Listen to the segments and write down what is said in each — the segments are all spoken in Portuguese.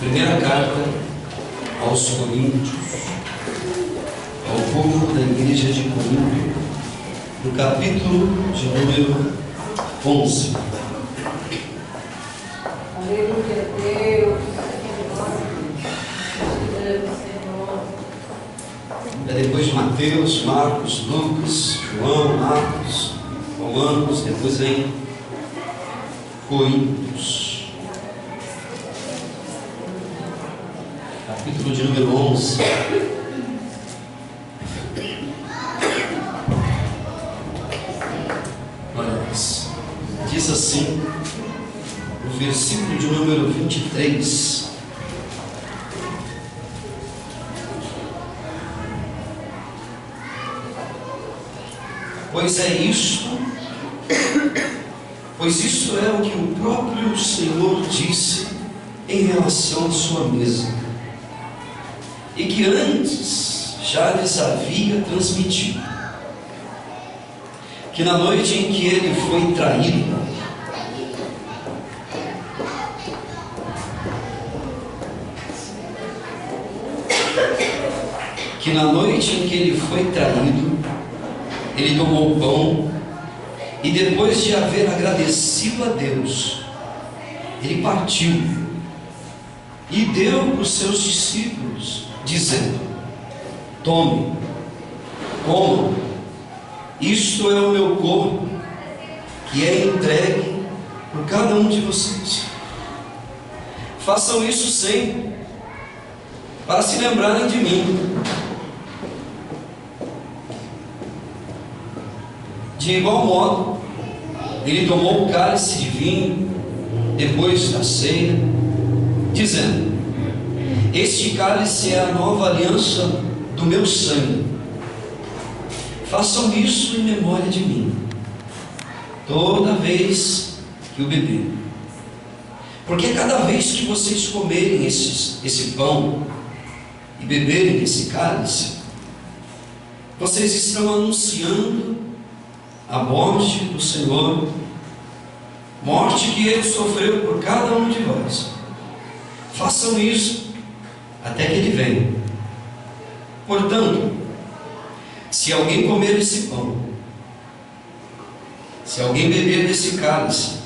Primeira carta aos Coríntios, ao povo da igreja de Corinto, no capítulo de número 11. Aleluia, Deus. É depois de Mateus, Marcos, Lucas, João, Marcos, Romanos, depois vem Coríntios. Capítulo de número 11. Olha, diz assim, no versículo de número 23. Pois isto é o que o próprio Senhor disse em relação à sua mesa, e que antes já lhes havia transmitido, que na noite em que ele foi traído, ele tomou o pão e, depois de haver agradecido a Deus, ele partiu e deu para os seus discípulos, dizendo: tome, comam, isto é o meu corpo, que é entregue por cada um de vocês. Façam isso sempre, para se lembrarem de mim. De igual modo, ele tomou o cálice de vinho depois da ceia, dizendo: este cálice é a nova aliança do meu sangue. Façam isso em memória de mim, toda vez que o beberem. Porque cada vez que vocês comerem esse pão e beberem esse cálice, vocês estão anunciando a morte do Senhor, morte que ele sofreu por cada um de vós. Façam isso até que ele venha. Portanto, se alguém comer esse pão, se alguém beber desse cálice,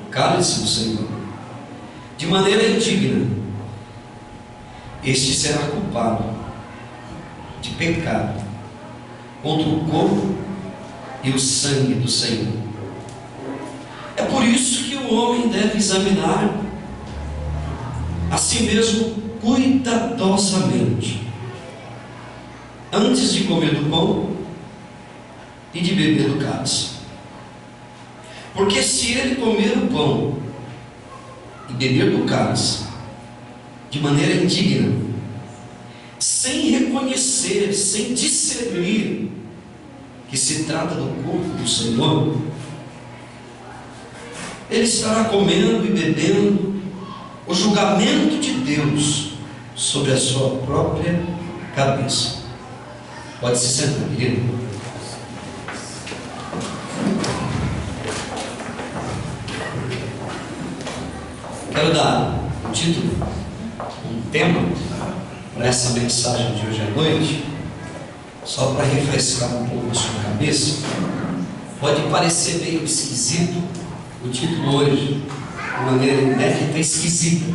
o cálice do Senhor, de maneira indigna, este será culpado de pecado contra o corpo e o sangue do Senhor. É por isso que o homem deve examinar a si mesmo cuidadosamente, antes de comer do pão e de beber do cálice. Porque se ele comer o pão e beber do cálice de maneira indigna, sem reconhecer, sem discernir que se trata do corpo do Senhor, ele estará comendo e bebendo o julgamento de Deus sobre a sua própria cabeça. Pode se sentar, querido. Quero dar um título, um tema para essa mensagem de hoje à noite, só para refrescar um pouco a sua cabeça. Pode parecer meio esquisito o título hoje, de maneira inédita e esquisita,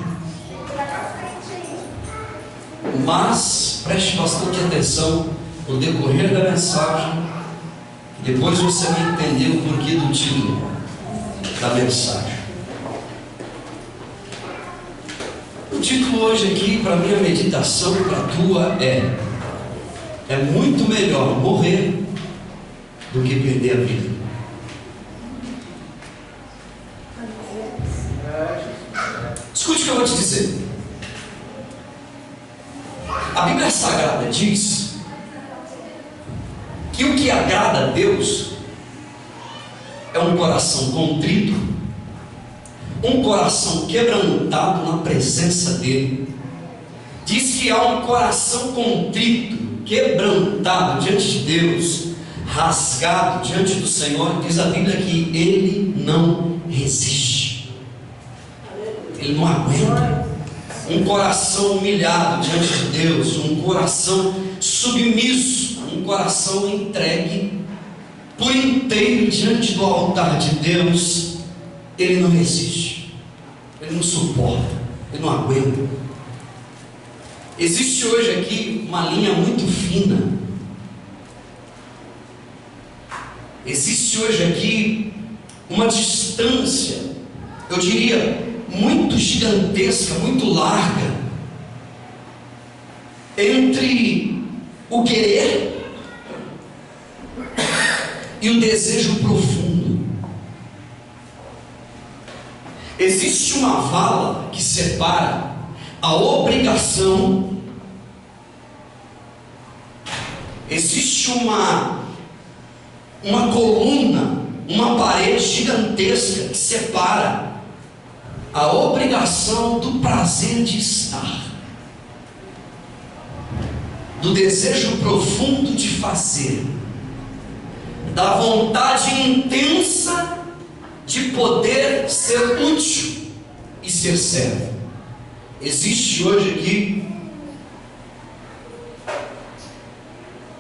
mas preste bastante atenção no decorrer da mensagem, e depois você vai entender o porquê do título da mensagem. O título hoje aqui, para minha meditação e para a tua, é muito melhor morrer do que perder a vida. Escute o que eu vou te dizer. A Bíblia Sagrada diz que o que agrada a Deus é um coração contrito, um coração quebrantado na presença dele. Diz que há um coração contrito, quebrantado diante de Deus, rasgado diante do Senhor. Diz a Bíblia que ele não resiste, ele não aguenta. um coração humilhado diante de Deus, um coração submisso, um coração entregue por inteiro diante do altar de Deus, ele não resiste, ele não suporta, ele não aguenta. Existe hoje aqui uma linha muito fina. Existe hoje aqui uma distância, eu diria, muito gigantesca, muito larga, entre o querer e o desejo profundo. Existe uma vala que separa a obrigação, existe uma coluna, uma parede gigantesca que separa a obrigação do prazer de estar, do desejo profundo de fazer, da vontade intensa de poder ser útil e ser servo. Existe hoje aqui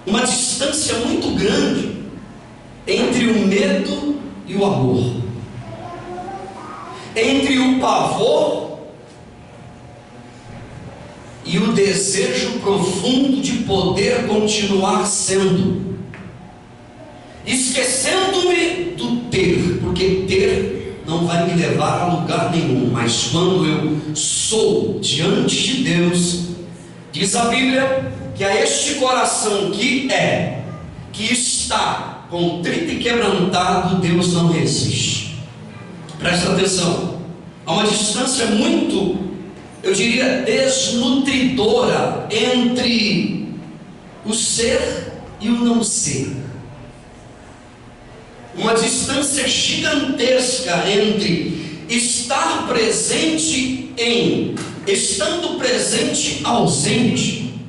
uma distância muito grande entre o medo e o amor, entre o pavor e o desejo profundo de poder continuar sendo, esquecendo-me do ter, porque ter não vai me levar a lugar nenhum. Mas quando eu sou diante de Deus, diz a Bíblia que a este coração que está contrito e quebrantado, Deus não resiste. Presta atenção, há uma distância muito, eu diria, desnutridora entre o ser e o não ser. Uma distância gigantesca entre estar presente estando presente ausente,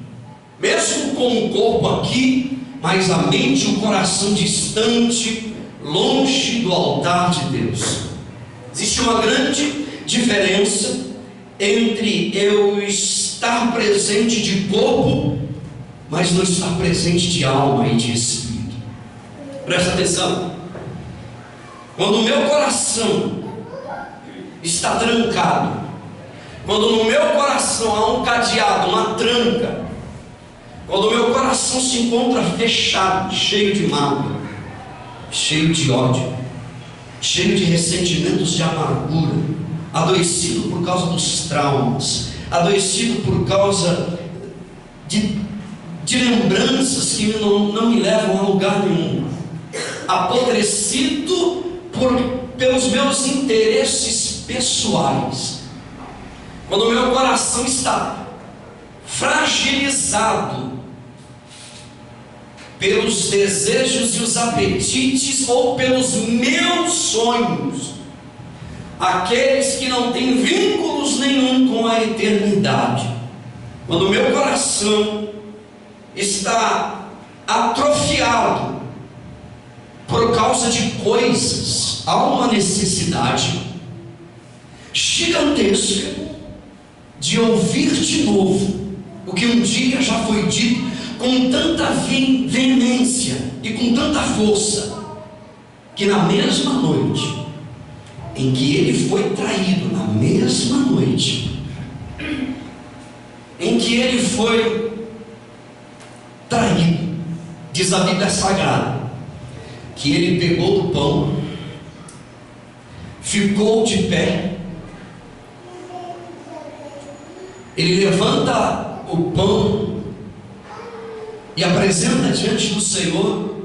mesmo com o corpo aqui, mas a mente e o coração distante, longe do altar de Deus. Existe uma grande diferença entre eu estar presente de corpo, mas não estar presente de alma e de espírito. Presta atenção. Quando o meu coração está trancado, quando no meu coração há um cadeado, uma tranca, quando o meu coração se encontra fechado, cheio de mágoa, cheio de ódio, cheio de ressentimentos, de amargura, adoecido por causa dos traumas, adoecido por causa de lembranças que não me levam a lugar nenhum, apodrecido pelos meus interesses pessoais, quando o meu coração está fragilizado pelos desejos e os apetites, ou pelos meus sonhos, aqueles que não têm vínculos nenhum com a eternidade, quando o meu coração está atrofiado por causa de coisas, há uma necessidade gigantesca de ouvir de novo o que um dia já foi dito com tanta veemência e com tanta força, que na mesma noite em que ele foi traído, na mesma noite em que ele foi traído, diz a Bíblia Sagrada, que ele pegou do pão, ficou de pé, ele levanta o pão e apresenta diante do Senhor,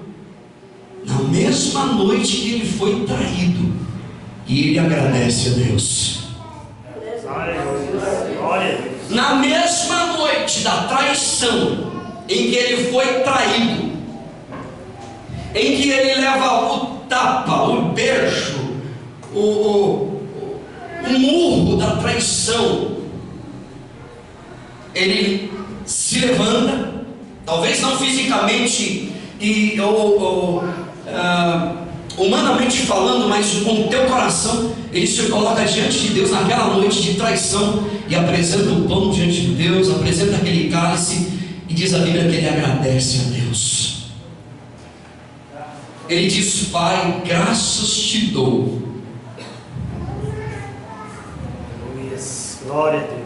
na mesma noite que ele foi traído, e ele agradece a Deus. Na mesma noite da traição, em que ele foi traído, em que ele leva o tapa, o beijo, o murro da traição, ele se levanta, talvez não fisicamente humanamente falando, mas com o teu coração, ele se coloca diante de Deus naquela noite de traição e apresenta o pão diante de Deus, apresenta aquele cálice e diz a Bíblia que ele agradece a Deus. Ele diz: Pai, graças te dou. Glória a Deus.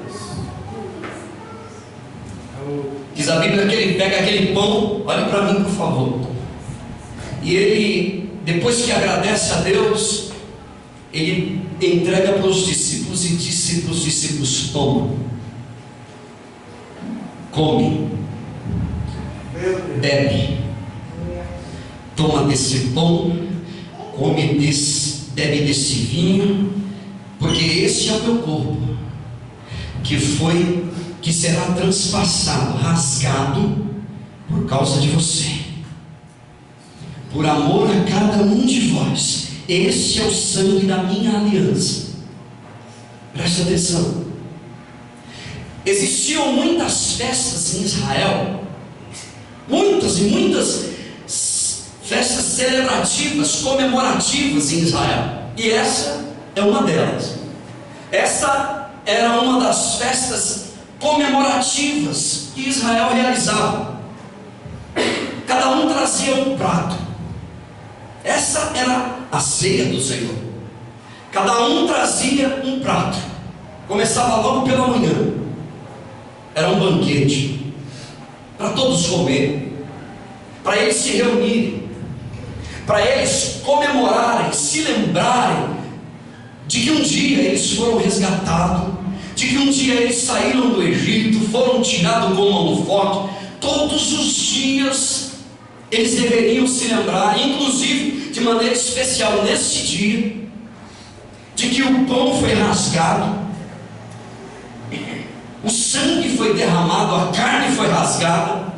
Diz a Bíblia que ele pega aquele pão, olhe para mim por favor, e ele, depois que agradece a Deus, ele entrega para os discípulos e disse para os discípulos: toma, come, bebe, toma desse pão, come desse, bebe desse vinho, porque esse é o meu corpo, que será transpassado, rasgado por causa de você, por amor a cada um de vós. Esse é o sangue da minha aliança. Preste atenção. Existiam muitas festas em Israel, muitas e muitas festas celebrativas, comemorativas em Israel, e essa é uma delas. Essa era uma das festas comemorativas que Israel realizava. Cada um trazia um prato. Essa era a ceia do Senhor. Cada um trazia um prato. Começava logo pela manhã. Era um banquete para todos comerem, para eles se reunirem, para eles comemorarem, se lembrarem de que um dia eles foram resgatados, de que um dia eles saíram do Egito, foram tirados com mão forte. Todos os dias eles deveriam se lembrar, inclusive de maneira especial nesse dia, de que o pão foi rasgado, o sangue foi derramado, a carne foi rasgada,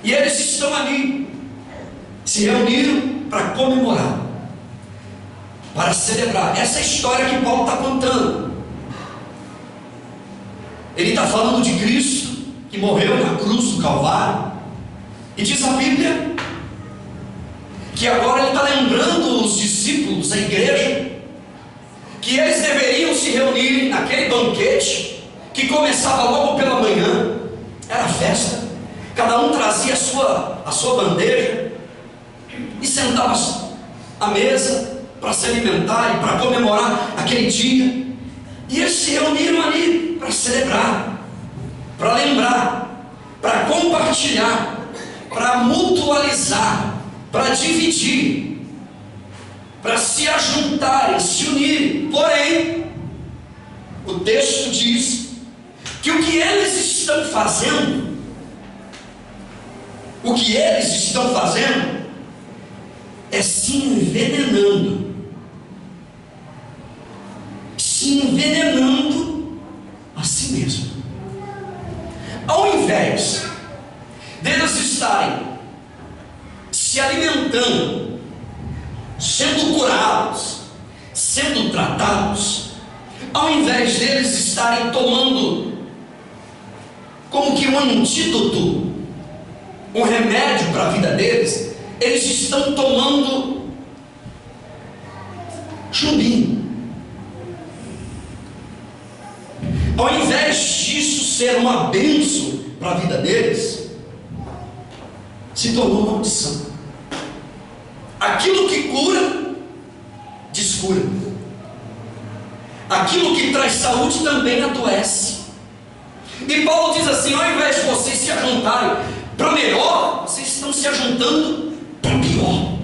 e eles estão ali, se reuniram para comemorar, para celebrar. Essa é a história que Paulo está contando. Ele está falando de Cristo, que morreu na cruz do Calvário, e diz a Bíblia que agora ele está lembrando os discípulos, a igreja, que eles deveriam se reunir naquele banquete que começava logo pela manhã. Era festa, cada um trazia a sua bandeja e sentava à mesa para se alimentar e para comemorar aquele dia. E eles se reuniram ali para celebrar, para lembrar, para compartilhar, para mutualizar, para dividir, para se ajuntarem, se unirem. Porém, o texto diz que o que eles estão fazendo, é se envenenando a si mesmo. Ao invés deles estarem se alimentando, sendo curados, sendo tratados, ao invés deles estarem tomando como que um antídoto, um remédio para a vida deles, eles estão tomando chumbinho. Ao invés disso ser uma bênção para a vida deles, se tornou uma maldição. Aquilo que cura, descura. Aquilo que traz saúde também adoece. E Paulo diz assim: ao invés de vocês se ajuntarem para melhor, vocês estão se ajuntando para pior.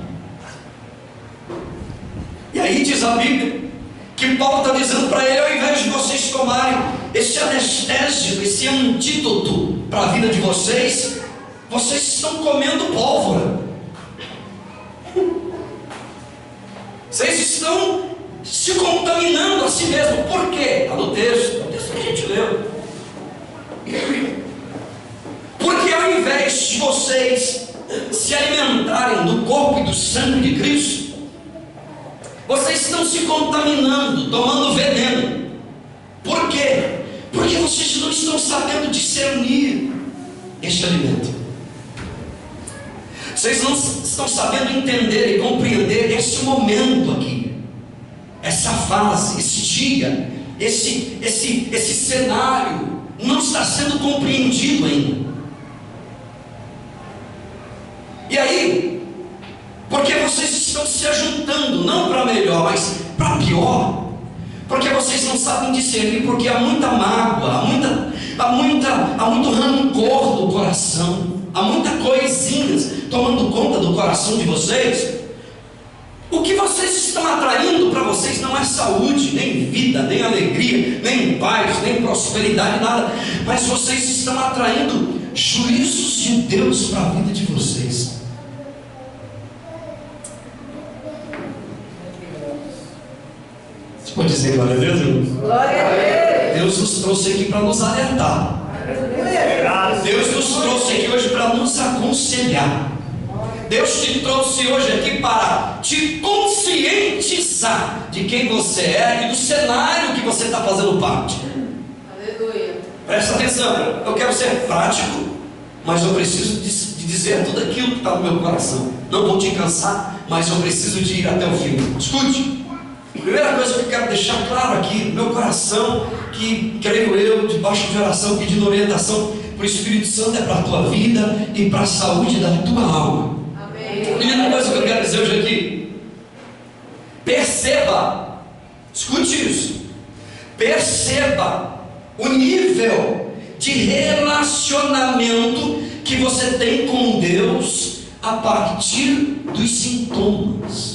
E aí diz a Bíblia que Paulo está dizendo para ele: ao invés de vocês tomarem esse anestésico, esse antídoto para a vida de vocês, vocês estão comendo pólvora. Vocês estão se contaminando a si mesmo. Por quê? Está no texto que a gente leu. Porque ao invés de vocês se alimentarem do corpo e do sangue de Cristo, vocês estão se contaminando, tomando veneno. Por quê? Porque vocês não estão sabendo discernir este alimento. Vocês não estão sabendo entender e compreender esse momento aqui, essa fase, esse dia, esse cenário não está sendo compreendido ainda. E aí, porque vocês estão se ajuntando, não para melhor, mas para pior, porque vocês não sabem discernir, porque há muita mágoa, há muito rancor do coração, há muitas coisinhas tomando conta do coração de vocês. O que vocês estão atraindo para vocês não é saúde, nem vida, nem alegria, nem paz, nem prosperidade, nada, mas vocês estão atraindo juízos de Deus para a vida de vocês. Você pode dizer glória a Deus, irmãos? Glória a Deus. Deus nos trouxe aqui para nos alertar. Deus nos trouxe aqui hoje para nos aconselhar. Deus te trouxe hoje aqui para te conscientizar de quem você é e do cenário que você está fazendo parte. Aleluia. Presta atenção, eu quero ser prático, mas eu preciso de dizer tudo aquilo que está no meu coração. Não vou te cansar, mas eu preciso de ir até o fim. Escute. Primeira coisa que eu quero deixar claro aqui, no meu coração, que creio eu, debaixo de oração, pedindo orientação para o Espírito Santo, é para a tua vida e para a saúde da tua alma. Amém. Primeira coisa que eu quero dizer hoje aqui, perceba, escute isso, perceba o nível de relacionamento que você tem com Deus a partir dos sintomas.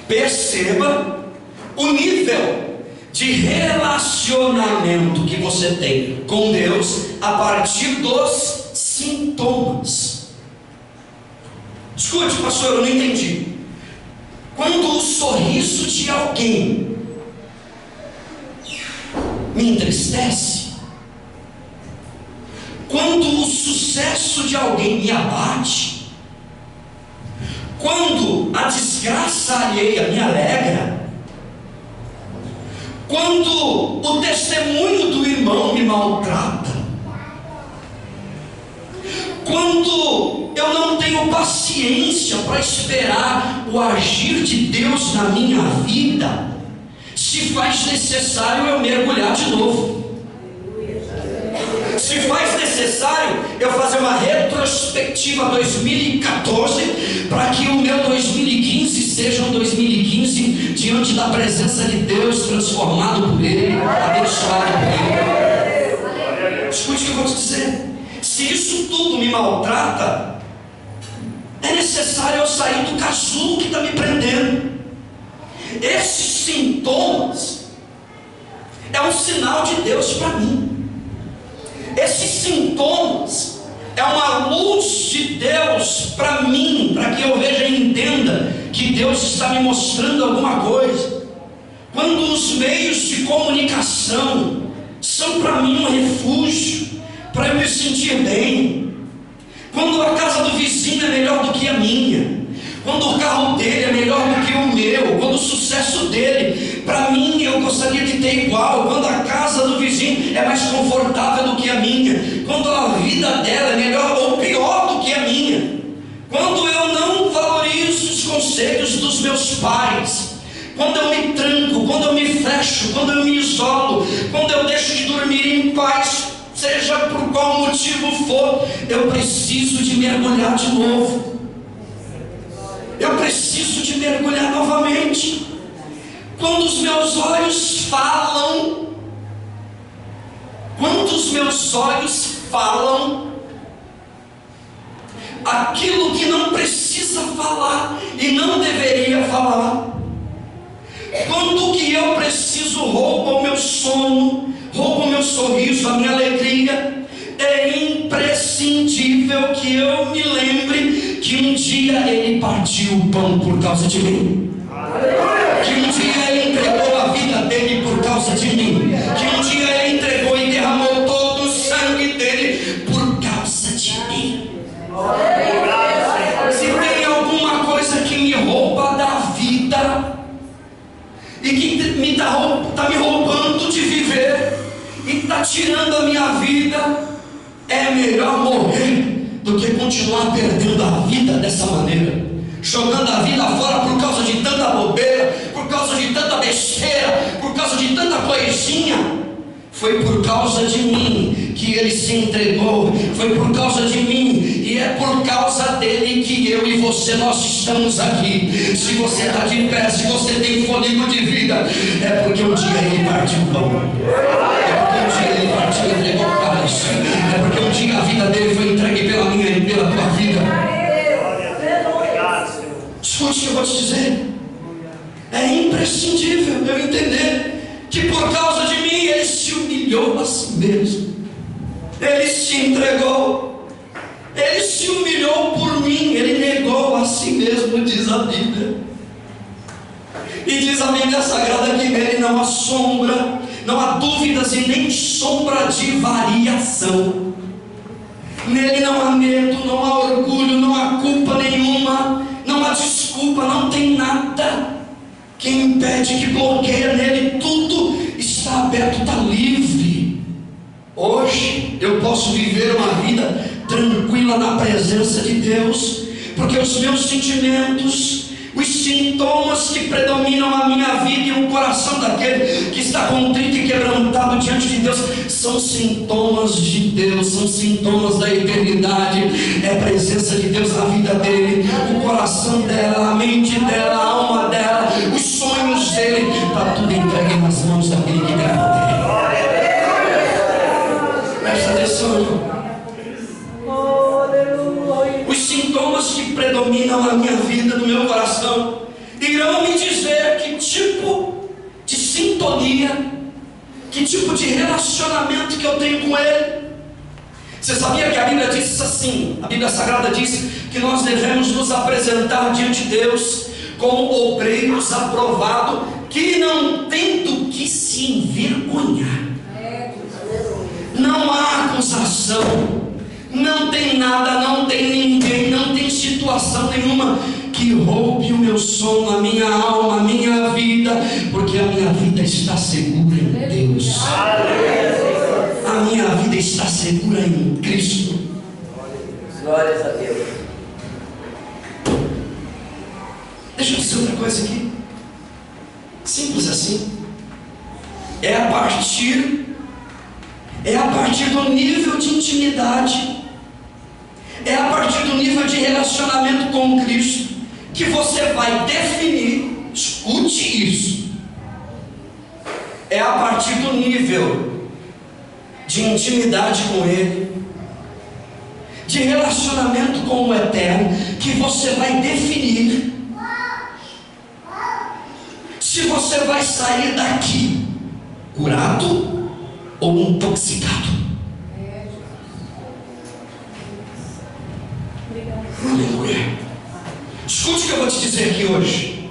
Perceba o nível de relacionamento que você tem com Deus a partir dos sintomas. Escute, pastor, eu não entendi. Quando o sorriso de alguém me entristece, quando o sucesso de alguém me abate, quando a desgraça alheia me alegra, quando o testemunho do irmão me maltrata, quando eu não tenho paciência para esperar o agir de Deus na minha vida, se faz necessário eu mergulhar de novo. Se faz necessário eu fazer uma retrospectiva 2014, para que o meu 2015 seja um 2015 diante da presença de Deus, transformado por Ele, abençoado por Ele. Escute o que eu vou te dizer. Se isso tudo me maltrata, é necessário eu sair do casulo que está me prendendo. Esses sintomas é um sinal de Deus para mim. Esses sintomas é uma luz de Deus para mim, para que eu veja e entenda que Deus está me mostrando alguma coisa. Quando os meios de comunicação são para mim um refúgio, para eu me sentir bem, quando a casa do vizinho é melhor do que a minha, quando o carro dele é melhor do que o meu, quando o sucesso dele, para mim, eu gostaria de ter igual, quando a casa do vizinho é mais confortável do que a minha, quando a vida dela é melhor ou pior do que a minha, quando eu não valorizo os conselhos dos meus pais, quando eu me tranco, quando eu me fecho, quando eu me isolo, quando eu deixo de dormir em paz, seja por qual motivo for, eu preciso de mergulhar de novo. Eu preciso de mergulhar novamente. Quando os meus olhos falam, aquilo que não precisa falar e não deveria falar, quando o que eu preciso rouba o meu sono, rouba o meu sorriso, a minha alegria, é imprescindível que eu me lembre que um dia Ele partiu o pão por causa de mim, que um dia Ele entregou a vida dele por causa de mim, que um dia Ele entregou e derramou todo o sangue dele por causa de mim. Se tem alguma coisa que me rouba da vida e que está me roubando de viver e está tirando a minha vida, é melhor morrer do que continuar perdendo a vida dessa maneira, jogando a vida fora por causa de tanta bobeira, por causa de tanta besteira, por causa de tanta coisinha. Foi por causa de mim que ele se entregou, foi por causa de mim, e é por causa dele que eu e você, nós estamos aqui. Se você está de pé, se você tem fôlego de vida, é porque um dia ele partiu o pão, é porque um dia ele partiu e entregou o cálice, é porque um dia a vida dele foi entregue pela minha e pela tua vida. Escute o que eu vou te dizer. É imprescindível eu entender que por causa de mim ele se humilhou a si mesmo, ele se entregou, ele se humilhou por mim, ele negou a si mesmo, diz a Bíblia. E diz a Bíblia Sagrada que nele não há sombra, não há dúvidas e nem sombra de variação. Nele não há medo, não há orgulho, não há culpa nenhuma, não há desculpa, não tem nada que impede, que bloqueia nele. Tudo está aberto, está livre. Hoje eu posso viver uma vida tranquila na presença de Deus, porque os meus sentimentos, os sintomas que predominam a minha vida e o coração daquele que está contrito e quebrantado diante de Deus, são sintomas de Deus, são sintomas da eternidade. É a presença de Deus na vida dele, o coração dela, a mente dela, a alma dela, os sonhos dele, está tudo entregue nas mãos daquele que grava dele. Presta atenção, irmão. Os sintomas que predominam na minha vida, no meu coração, irão me dizer que tipo de sintonia, que tipo de relacionamento que eu tenho com Ele. Você sabia que a Bíblia diz assim, a Bíblia Sagrada diz que nós devemos nos apresentar diante de Deus como obreiros aprovados, que não tem do que se envergonhar. Não há acusação, não tem nada, não tem ninguém, não tem situação nenhuma que roube o meu sono, a minha alma, a minha vida, porque a minha vida está segura em Deus. A minha vida está segura em Cristo. Glórias a Deus. Deixa eu dizer outra coisa aqui. Simples assim. É a partir do nível de intimidade, é a partir do nível de relacionamento com Cristo, que você vai definir, escute isso, é a partir do nível de intimidade com Ele, de relacionamento com o Eterno, que você vai definir se você vai sair daqui curado ou intoxicado. Aleluia. Escute o que eu vou te dizer aqui hoje.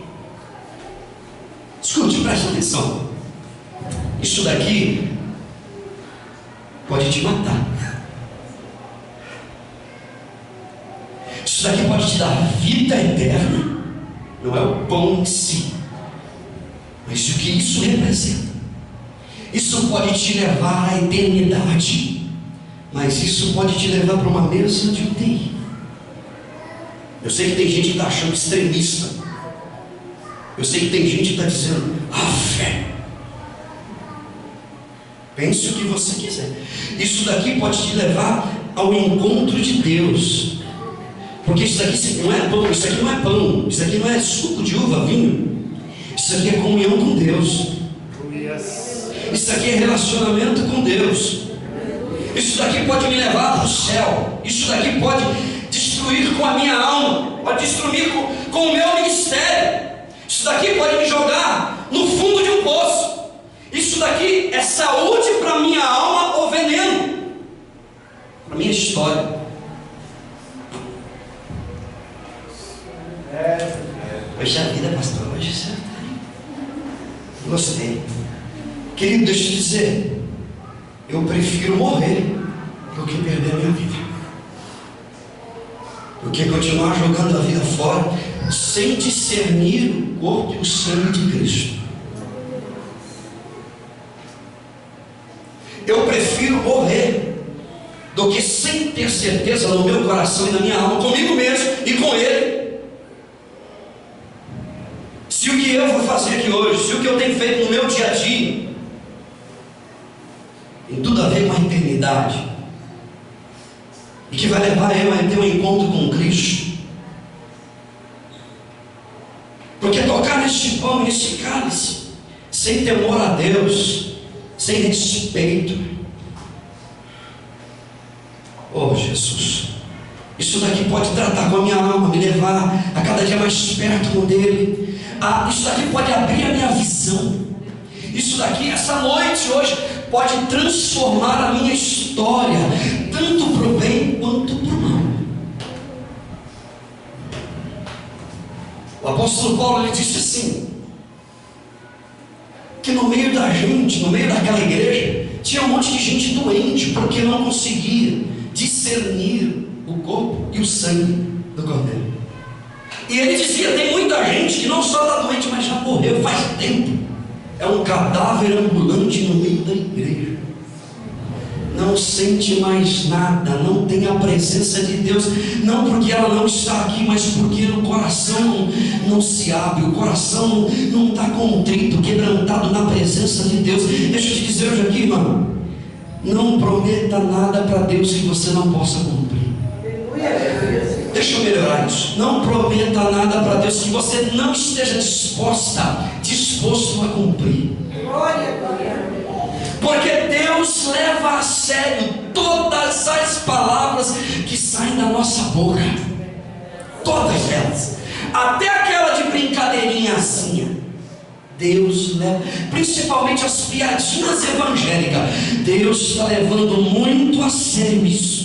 Escute, preste atenção. Isso daqui pode te matar. Isso daqui pode te dar vida eterna. Não é o pão em si, mas o que isso representa. Isso pode te levar à eternidade, mas isso pode te levar para uma mesa de UTI. Eu sei que tem gente que está achando extremista. Eu sei que tem gente que está dizendo, a fé. Pense o que você quiser. Isso daqui pode te levar ao encontro de Deus. Porque isso daqui não é pão, isso aqui não é pão, isso aqui não é suco de uva, vinho. Isso aqui é comunhão com Deus. Isso aqui é relacionamento com Deus. Isso daqui pode me levar para o céu. Isso daqui pode destruir com a minha alma, pode destruir com o meu ministério. Isso daqui pode me jogar no fundo de um poço. Isso daqui é saúde para a minha alma ou veneno para a minha história. Hoje é a vida, pastor. Hoje você gostei. Querido, deixa eu te dizer, eu prefiro morrer do que perder a minha vida, do que continuar jogando a vida fora sem discernir o corpo e o sangue de Cristo. Eu prefiro morrer do que sem ter certeza no meu coração e na minha alma, comigo mesmo e com Ele. Se o que eu vou fazer aqui hoje, se o que eu tenho feito no meu dia a dia, tem tudo a ver com a eternidade, e que vai levar eu a ter um encontro com Cristo. Porque tocar neste pão e neste cálice, sem temor a Deus, sem respeito, oh Jesus, isso daqui pode tratar com a minha alma, me levar a cada dia mais perto dele. Isso daqui pode abrir a minha visão. Isso daqui, essa noite hoje, pode transformar a minha história, tanto para o bem quanto para o mal. O apóstolo Paulo, ele disse assim, que no meio da gente, no meio daquela igreja, tinha um monte de gente doente, porque não conseguia discernir o corpo e o sangue do Cordeiro. E ele dizia, tem muita gente que não só está doente, mas já morreu faz tempo. É um cadáver ambulante no meio da igreja. Não sente mais nada, não tem a presença de Deus, não porque ela não está aqui, mas porque o coração não se abre, o coração não está contrito, quebrantado na presença de Deus. Deixa eu te dizer hoje aqui, irmão, não prometa nada para Deus que você não possa cumprir. Deixa eu melhorar isso. Não prometa nada para Deus que você não esteja disposto a cumprir. Porque Deus leva a sério todas as palavras que saem da nossa boca. Todas elas. Até aquela de brincadeirinhazinha. Deus leva, principalmente as piadinhas evangélicas. Deus está levando muito a sério isso.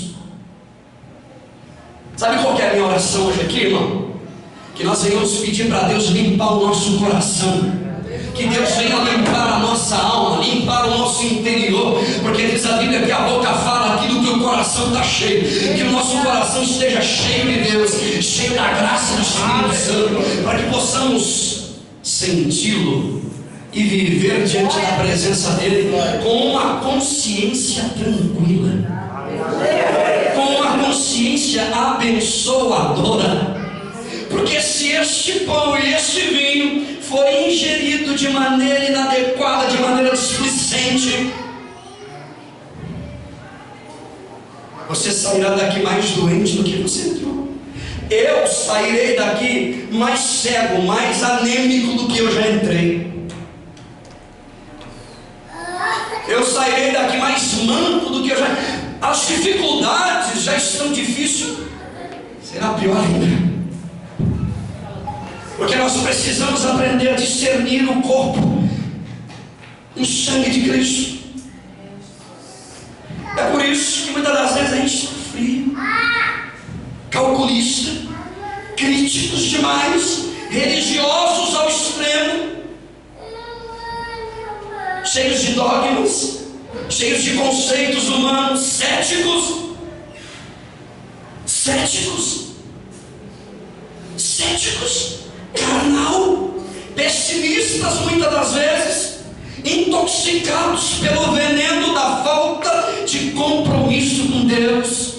Sabe qual que é a minha oração hoje aqui, irmão? Que nós venhamos pedir para Deus limpar o nosso coração. Que Deus venha limpar a nossa alma, limpar o nosso interior. Porque diz a Bíblia que a boca fala aquilo que o coração está cheio. Que o nosso coração esteja cheio de Deus, cheio da graça do Espírito Santo, para que possamos senti-lo e viver diante da presença dele com uma consciência tranquila, com uma consciência abençoadora. Porque se este pão e este vinho foi ingerido de maneira inadequada, de maneira displicente, você sairá daqui mais doente do que você entrou. Eu sairei daqui mais cego, mais anêmico do que eu já entrei. Eu sairei daqui mais manco do que eu já... As dificuldades já estão difíceis, será pior ainda. Porque nós precisamos aprender a discernir o corpo e o sangue de Cristo. É por isso que muitas das vezes a gente está frio, calculista, críticos demais, religiosos ao extremo, cheios de dogmas, cheios de conceitos humanos, céticos, carnal, pessimistas muitas das vezes, intoxicados pelo veneno da falta de compromisso com Deus.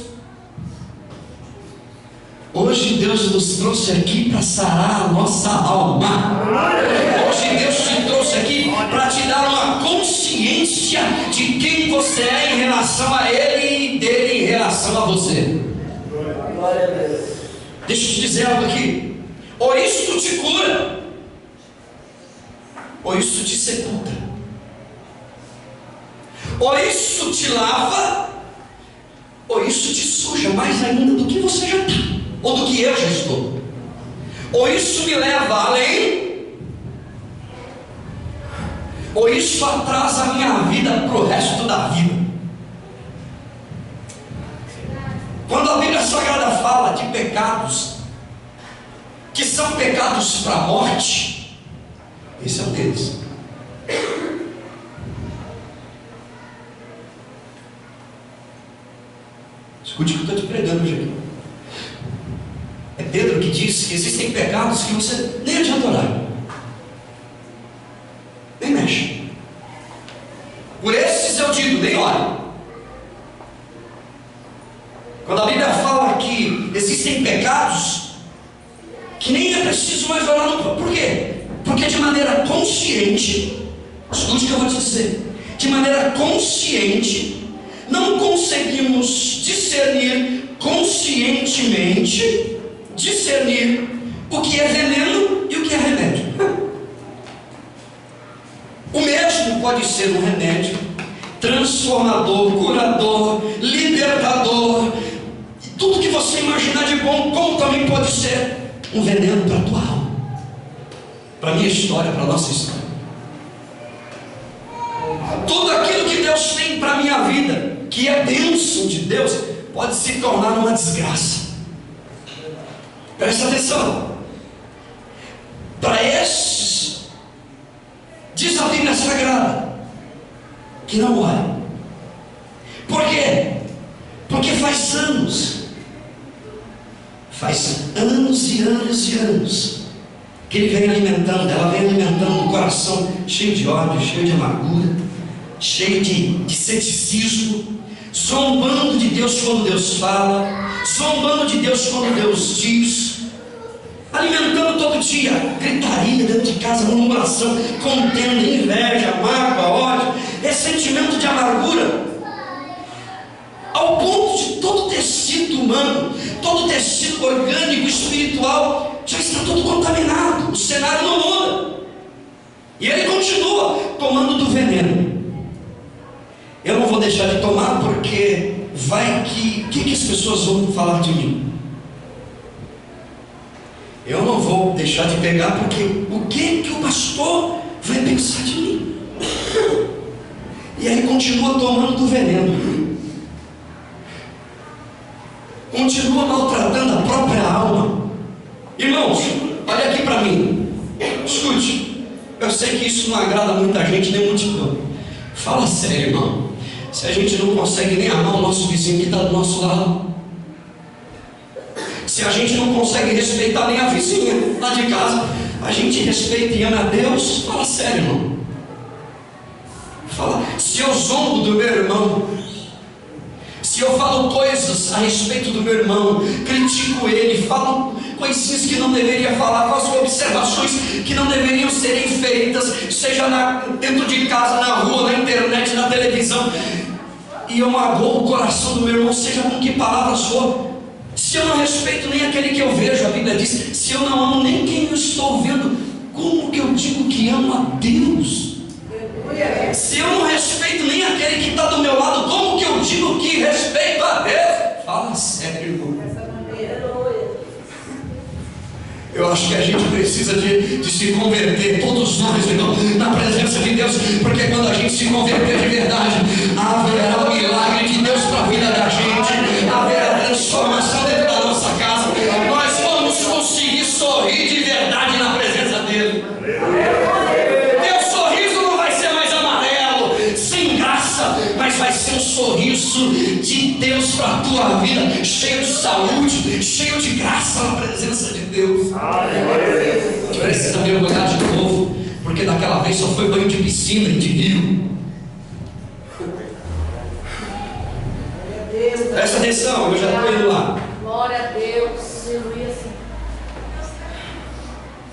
Hoje Deus nos trouxe aqui para sarar a nossa alma. Hoje Deus te trouxe aqui para te dar uma consciência de quem você é em relação a Ele e dele em relação a você. Glória a Deus. Deixa eu te dizer algo aqui. Ou isto te cura, ou isto te sepulta. Ou isso te lava, ou isso te suja mais ainda do que você já está, ou do que eu já estou. Ou isso me leva além, ou isso atrasa a minha vida para o resto da vida. Quando a Bíblia Sagrada fala de pecados que são pecados para a morte, esse é um deles. Escute o que eu estou te pregando hoje aqui. É Pedro que diz que existem pecados que você nem adianta orar, nem mexe. Por esses eu digo, nem ore. existem pecados que nem é preciso mais orar. Por quê? Porque de maneira consciente, escute o que eu vou te dizer, de maneira consciente, não conseguimos discernir conscientemente, discernir o que é veneno e o que é remédio. O mesmo pode ser um remédio transformador, curador, libertador, tudo que você imaginar de bom, como também pode ser um veneno para a tua alma, para a minha história, para a nossa história. Tudo aquilo que Deus tem para a minha vida, que é bênção de Deus, pode se tornar uma desgraça. Presta atenção. Para esses, diz a Bíblia Sagrada, que não olha. Por quê? Porque faz anos e anos e anos que ele vem alimentando, ela vem alimentando o coração cheio de ódio, cheio de amargura, cheio de ceticismo, zombando de Deus quando Deus fala, zombando de Deus quando Deus diz, alimentando todo dia gritaria dentro de casa, murmuração, contenda, inveja, mágoa, ódio, ressentimento de amargura, ao ponto de todo tecido humano, todo tecido orgânico, espiritual, já está todo contaminado. O cenário não muda, e ele continua tomando do veneno. Eu não vou deixar de tomar, porque vai que as pessoas vão falar de mim. Eu não vou deixar de pegar, porque o que o pastor vai pensar de mim? E aí continua tomando do veneno, continua maltratando a própria alma. Irmãos, olha aqui para mim, escute. Eu sei que isso não agrada muita gente, nem multidão. Fala sério, irmão. Se a gente não consegue nem amar o nosso vizinho que está do nosso lado, se a gente não consegue respeitar nem a vizinha lá de casa, a gente respeita e ama a Deus? Fala sério, irmão. Fala. Se eu zombo do meu irmão, se eu falo coisas a respeito do meu irmão, critico ele, falo coisinhas que não deveria falar, faço observações que não deveriam serem feitas, seja dentro de casa, na rua, na internet, na televisão, e eu magoo o coração do meu irmão, seja com que palavras for, se eu não respeito nem aquele que eu vejo, a Bíblia diz, se eu não amo nem quem eu estou vendo, como que eu digo que amo a Deus? Se eu não respeito nem aquele que está do meu lado, como que eu digo que respeito a Deus? Fala sério, irmão. Eu acho que a gente precisa de se converter, todos nós, irmão, na presença de Deus, porque quando a gente se converter de verdade, haverá o milagre de Deus para a vida da gente, haverá transformação dentro da nossa casa, nós vamos conseguir sorrir de verdade na presença dele. Mas vai ser um sorriso de Deus para a tua vida, cheio de saúde, cheio de graça na presença de Deus. Precisa mergulhar de novo, porque daquela vez só foi banho de piscina e de rio. Presta atenção, eu já estou indo lá. Glória a Deus.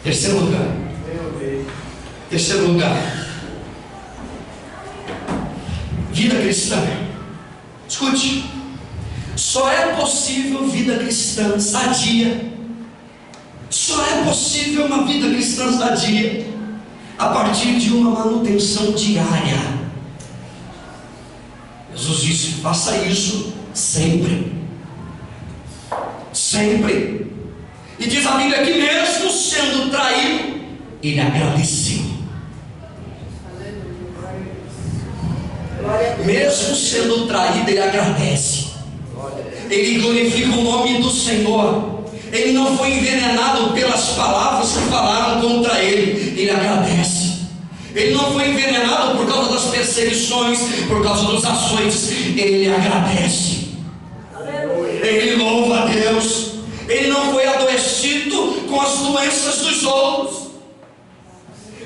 Terceiro lugar. Terceiro lugar. Vida cristã. Escute. Só é possível vida cristã sadia. Só é possível uma vida cristã sadia a partir de uma manutenção diária. Jesus disse: faça isso sempre. Sempre. E diz a Bíblia que mesmo sendo traído, ele agradeceu. Mesmo sendo traído, ele agradece. Ele glorifica o nome do Senhor. Ele não foi envenenado pelas palavras que falaram contra ele. Ele agradece. Ele não foi envenenado por causa das perseguições, por causa dos açoites. Ele agradece. Ele louva a Deus. Ele não foi adoecido com as doenças dos outros.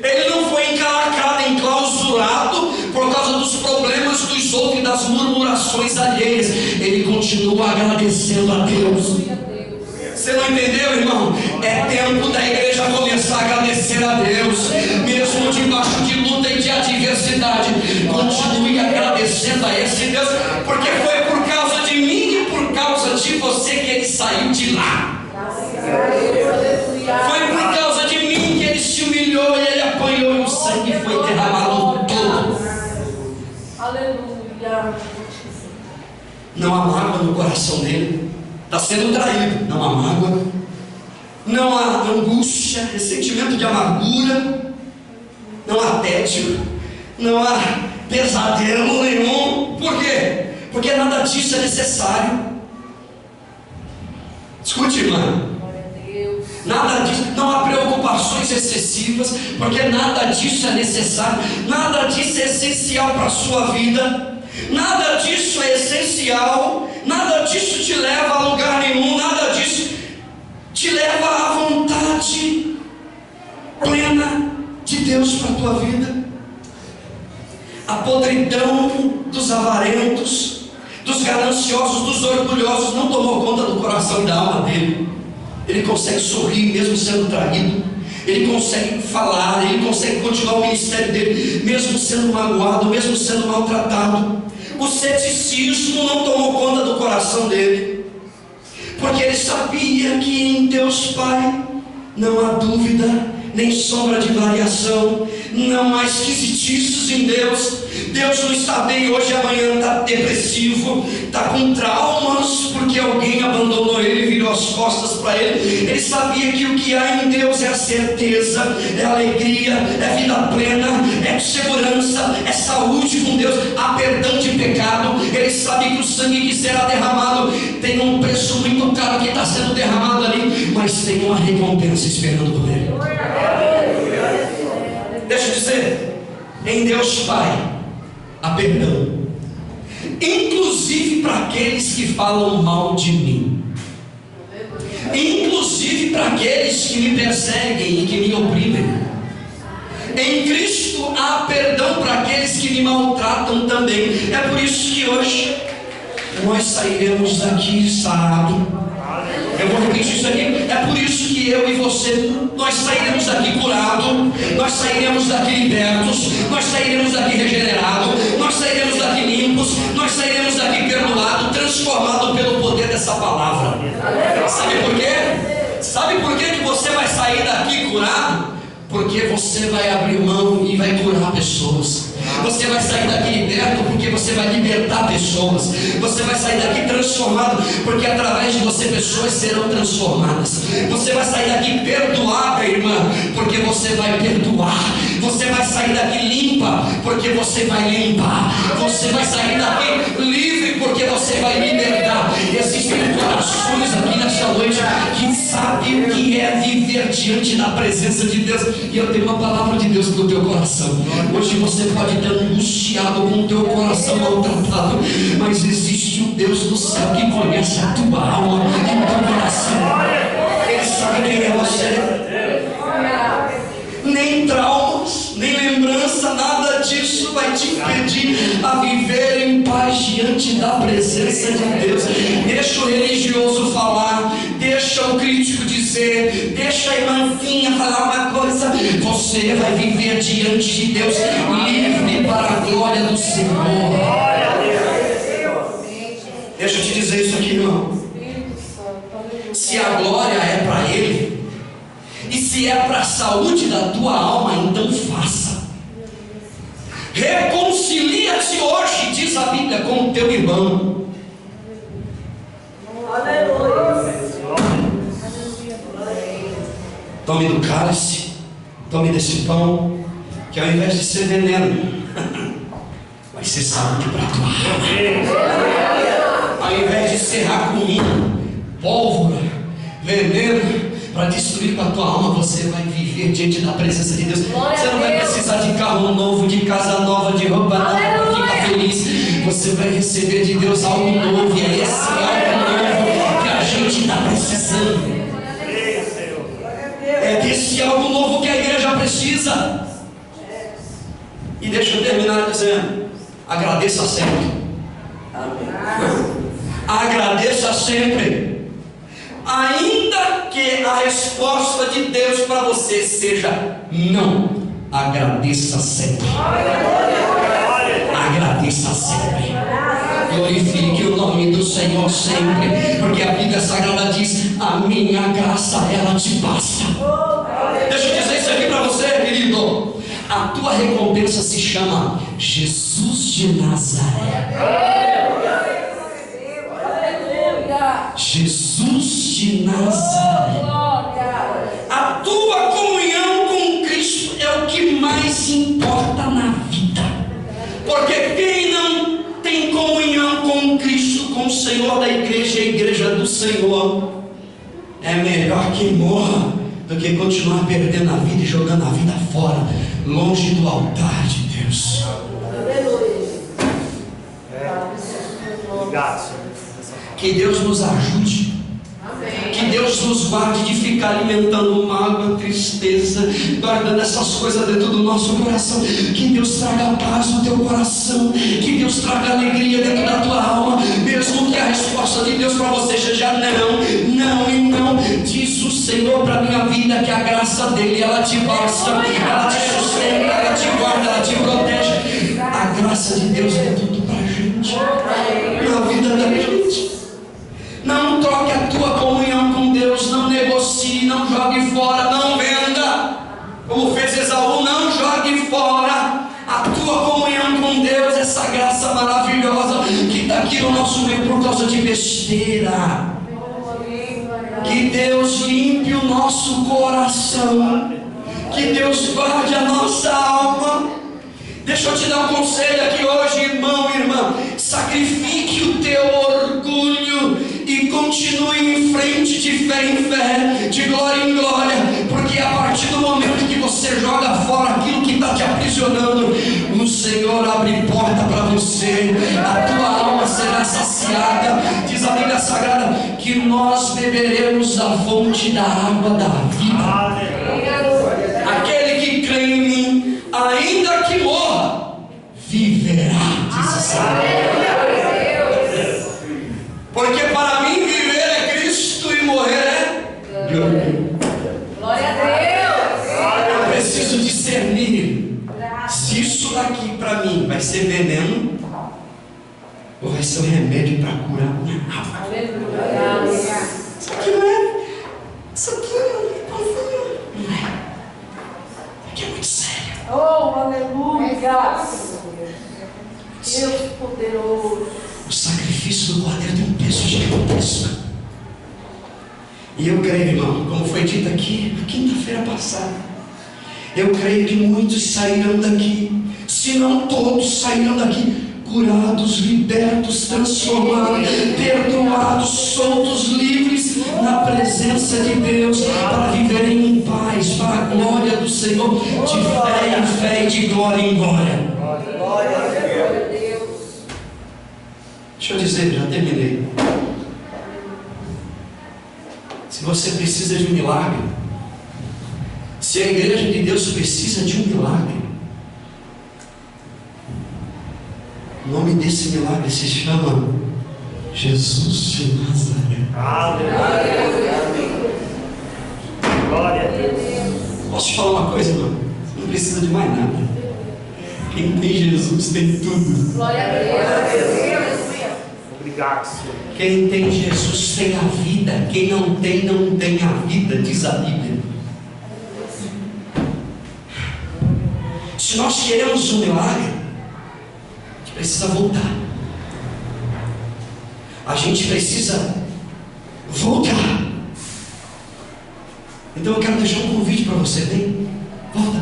Ele não foi encalacrado, enclausurado por causa dos problemas dos outros e das murmurações alheias. Ele continua agradecendo a Deus. Você não entendeu, irmão? É tempo da igreja começar a agradecer a Deus, mesmo debaixo de luta e de adversidade. Continue agradecendo a esse Deus, porque foi por causa de mim e por causa de você que ele saiu de lá. Foi por causa de mim que ele se humilhou e ele apanhou e o sangue foi derramado todo. Aleluia. Não há mágoa no coração dele. Está sendo traído. Não há mágoa. Não há angústia, ressentimento de amargura. Não há tédio. Não há pesadelo nenhum. Por quê? Porque nada disso é necessário. Escute, irmã. Nada disso, não há preocupações excessivas, porque nada disso é necessário, nada disso é essencial para a sua vida, nada disso é essencial, nada disso te leva a lugar nenhum, nada disso te leva à vontade plena de Deus para a tua vida. A podridão dos avarentos, dos gananciosos, dos orgulhosos não tomou conta do coração e da alma dele. Ele consegue sorrir mesmo sendo traído, ele consegue falar, ele consegue continuar o ministério dele mesmo sendo magoado, mesmo sendo maltratado. O ceticismo não tomou conta do coração dele, porque ele sabia que em Deus Pai não há dúvida, nem sombra de variação, não há esquisitices em Deus. Deus não está bem hoje e amanhã está depressivo, está com traumas porque alguém abandonou ele, virou as costas para ele. Ele sabia que o que há em Deus é a certeza, é alegria, é vida plena, é segurança, é saúde com Deus, há perdão de pecado. Ele sabe que o sangue que será derramado tem um preço muito caro que está sendo derramado ali, mas tem uma recompensa esperando por ele. Deixa eu dizer, em Deus Pai há perdão, inclusive para aqueles que falam mal de mim, inclusive para aqueles que me perseguem e que me oprimem. Em Cristo há perdão para aqueles que me maltratam também. É por isso que hoje nós sairemos daqui sarado. Eu vou repetir isso aqui. É por isso que eu e você, nós sairemos daqui curados, nós sairemos daqui libertos, nós sairemos daqui regenerados, nós sairemos daqui limpos, nós sairemos daqui perdoados, transformados pelo poder dessa palavra. Sabe por quê? Sabe por quê que você vai sair daqui curado? Porque você vai abrir mão e vai curar pessoas. Você vai sair daqui liberto porque você vai libertar pessoas. Você vai sair daqui transformado porque através de você pessoas serão transformadas. Você vai sair daqui perdoada, irmã, porque você vai perdoar. Você vai sair daqui limpa porque você vai limpar. Você vai sair daqui livre porque você vai libertar. Existem corações aqui nesta noite que sabem o que é viver diante da presença de Deus. E eu tenho uma palavra de Deus para o teu coração. Hoje você pode estar angustiado com o teu coração maltratado, mas existe um Deus do céu que conhece a tua alma e o teu coração. Ele sabe quem é você. Nem traumas, nem lembrança, nada disso vai te impedir a viver em paz diante da presença de Deus. Deixa o religioso falar, deixa o crítico dizer, deixa a irmãzinha falar uma coisa. Você vai viver diante de Deus livre para a glória do Senhor. Deixa eu te dizer isso aqui, irmão. Se a glória é para Ele, e se é para a saúde da tua alma, então faça. Reconcilia-te hoje, diz a Bíblia, com o teu irmão. Tome do cálice, tome desse pão, que ao invés de ser veneno, vai ser saúde para a tua alma. Ao invés de ser racunho, pólvora, veneno para destruir com a tua alma, você vai viver diante da presença de Deus. Você não vai precisar de carro novo, de casa nova, de roupa nova para ficar feliz. Você vai receber de Deus algo novo, e é esse algo novo que a gente está precisando. É desse algo novo que a igreja precisa. E deixa eu terminar dizendo: agradeça sempre. Agradeça sempre. ainda que a resposta de Deus para você seja não, agradeça sempre. Agradeça sempre. Glorifique o nome do Senhor sempre, porque a Bíblia Sagrada diz: a minha graça, ela te basta. Deixa eu dizer isso aqui para você, querido. A tua recompensa se chama Jesus de Nazaré. Jesus de Nazaré. A tua comunhão com Cristo é o que mais importa na vida, porque quem não tem comunhão com Cristo, com o Senhor da igreja, a igreja do Senhor, é melhor que morra do que continuar perdendo a vida e jogando a vida fora, longe do altar de Deus. Que Deus nos ajude. Que Deus nos guarde de ficar alimentando mágoa, tristeza, guardando essas coisas dentro do nosso coração. Que Deus traga paz no teu coração. Que Deus traga alegria dentro da tua alma, mesmo que a resposta de Deus para você seja não, não e não. Diz o Senhor para a minha vida que a graça dele, ela te basta, ela te sustenta, ela te guarda, ela te protege. A graça de Deus é tudo para a gente, na vida da gente. Não troque a tua comunhão com Deus, não negocie, não jogue fora, não venda, como fez Esaú. Não jogue fora a tua comunhão com Deus, essa graça maravilhosa que está aqui no nosso meio por causa de besteira. Que Deus limpe o nosso coração, que Deus guarde a nossa alma. Deixa eu te dar um conselho aqui hoje, irmão e irmã. Sacrifique o teu orgulho e continue em frente, de fé em fé, de glória em glória, porque a partir do momento que você joga fora aquilo que está te aprisionando, o Senhor abre porta para você, a tua alma será saciada. Diz a Bíblia Sagrada que nós beberemos a fonte da água da vida. Aquele que crê em mim, ainda que morra, viverá, diz o Senhor. Porque para mim viver é Cristo e morrer é glória. Glória a Deus. Eu preciso discernir se isso daqui para mim vai ser veneno ou vai ser um remédio para curar minha alma. Aleluia. Isso aqui não é. Isso aqui não é. Não é. Aqui é muito sério. Oh, aleluia. Deus poderoso. O sacrifício do Cordeiro tem um preço gigantesco. E eu creio, irmão, como foi dito aqui na quinta-feira passada, eu creio que muitos sairão daqui, se não todos sairão daqui, curados, libertos, transformados, perdoados, soltos, livres na presença de Deus, para viverem em paz, para a glória do Senhor, de fé em fé e de glória em glória. Glória a Deus. Deixa eu dizer, já terminei. Se você precisa de um milagre, se a igreja de Deus precisa de um milagre, o nome desse milagre se chama Jesus de Nazaré. Aleluia. Glória a Deus. Posso te falar uma coisa, irmão? Não precisa de mais nada. Quem tem Jesus tem tudo. Glória a Deus. Obrigado, Senhor. Quem tem Jesus tem a vida. Quem não tem, não tem a vida, diz a Bíblia. Se nós queremos um milagre, a gente precisa voltar. A gente precisa voltar. Então eu quero deixar um convite para você. Vem, volta.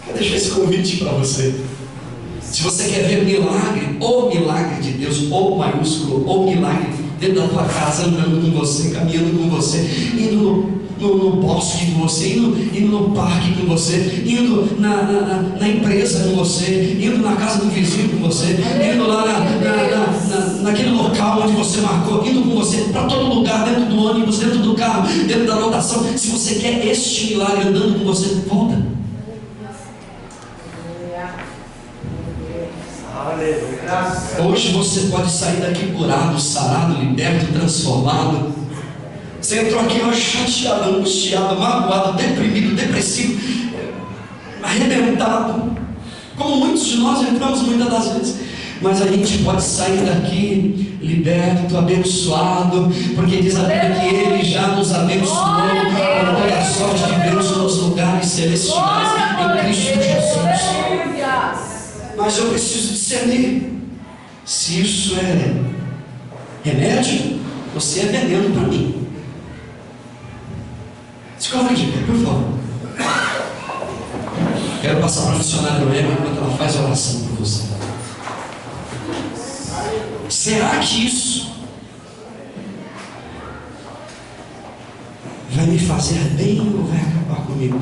Quero deixar esse convite para você. Se você quer ver milagre, ou milagre de Deus, ou maiúsculo, ou milagre dentro da tua casa, andando com você, caminhando com você, indo no bosque com você, indo no parque com você, indo na empresa com você, indo na casa do vizinho com você, indo lá naquele local onde você marcou, indo com você para todo lugar, dentro do ônibus, dentro do carro, dentro da lotação. Se você quer este milagre andando com você, volta. Aleluia. Hoje você pode sair daqui curado, sarado, liberto, transformado. Você entrou aqui hoje chateado, angustiado, magoado, deprimido, depressivo, arrebentado, como muitos de nós entramos muitas das vezes. Mas a gente pode sair daqui liberto, abençoado, porque diz a Bíblia que Ele já nos abençoou com toda a sorte de bênção nos lugares celestiais em Cristo Jesus. Mas eu preciso discernir se isso é remédio ou se é veneno para mim. Se coloque de pé, por favor. Quero passar para a funcionária Noemi enquanto ela faz a oração por você. Será que isso vai me fazer bem ou vai acabar comigo?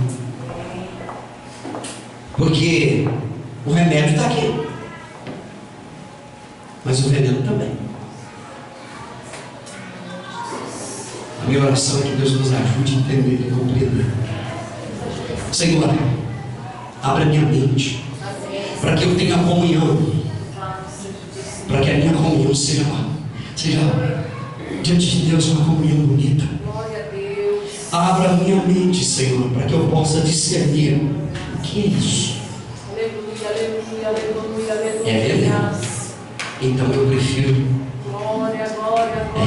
Porque o remédio está aqui, mas o veneno também. A minha oração é que Deus nos ajude a entender e compreender. Senhor, abra minha mente para que eu tenha comunhão, para que a minha comunhão seja diante de Deus uma comunhão bonita. Abra a minha mente, Senhor, para que eu possa discernir o que é isso. É veneno. Então eu prefiro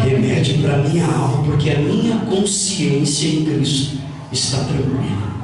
remédio para a minha alma, porque a minha consciência em Cristo está tranquila.